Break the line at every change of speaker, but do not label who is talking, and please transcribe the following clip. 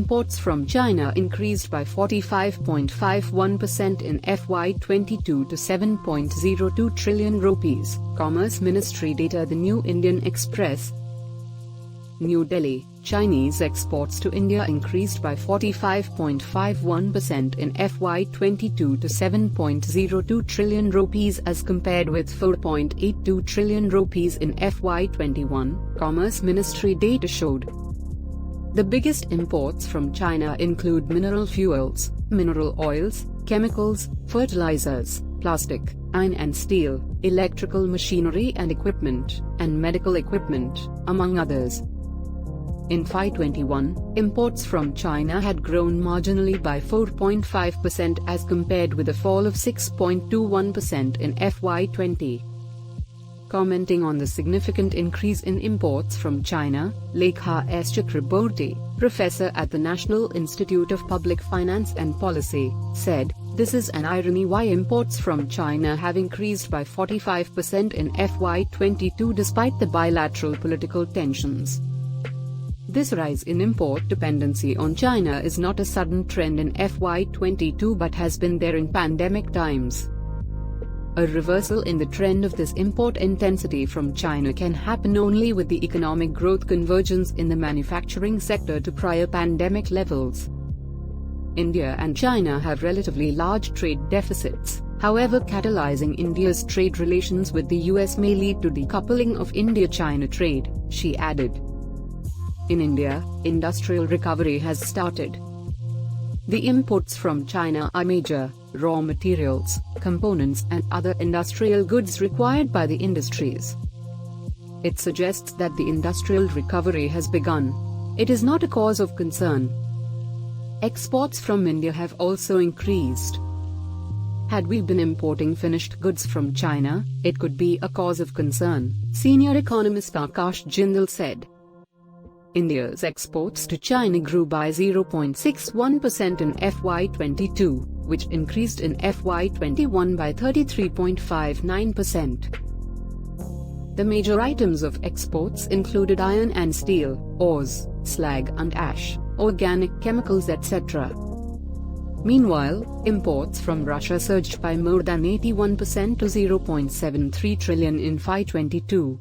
imports from China increased by 45.51% in FY22 to 7.02 trillion rupees, Commerce Ministry data. The New Indian Express. New Delhi, Chinese exports to India increased by 45.51% in FY22 to 7.02 trillion rupees as compared with 4.82 trillion rupees in FY21, Commerce Ministry data showed. The biggest imports from China include mineral fuels, mineral oils, chemicals, fertilizers, plastic, iron and steel, electrical machinery and equipment, and medical equipment, among others. In FY21, imports from China had grown marginally by 4.5% as compared with a fall of 6.21% in FY20. Commenting on the significant increase in imports from China, Lekha S Chakraborty, professor at the National Institute of Public Finance and Policy, said, "This is an irony why imports from China have increased by 45% in FY22 despite the bilateral political tensions. This rise in import dependency on China is not a sudden trend in FY22 but has been there in pandemic times. A reversal in the trend of this import intensity from China can happen only with the economic growth convergence in the manufacturing sector to prior pandemic levels. India and China have relatively large trade deficits, however catalyzing India's trade relations with the US may lead to decoupling of India-China trade," she added. In India, industrial recovery has started. The imports from China are major raw materials, components and other industrial goods required by the industries. It suggests that the industrial recovery has begun. It is not a cause of concern. Exports from India have also increased. Had we been importing finished goods from China, it could be a cause of concern, senior economist Akash Jindal said. India's exports to China grew by 0.61% in FY22, which increased in FY21 by 33.59%. The major items of exports included iron and steel, ores, slag and ash, organic chemicals etc. Meanwhile, imports from Russia surged by more than 81% to 0.73 trillion in FY22,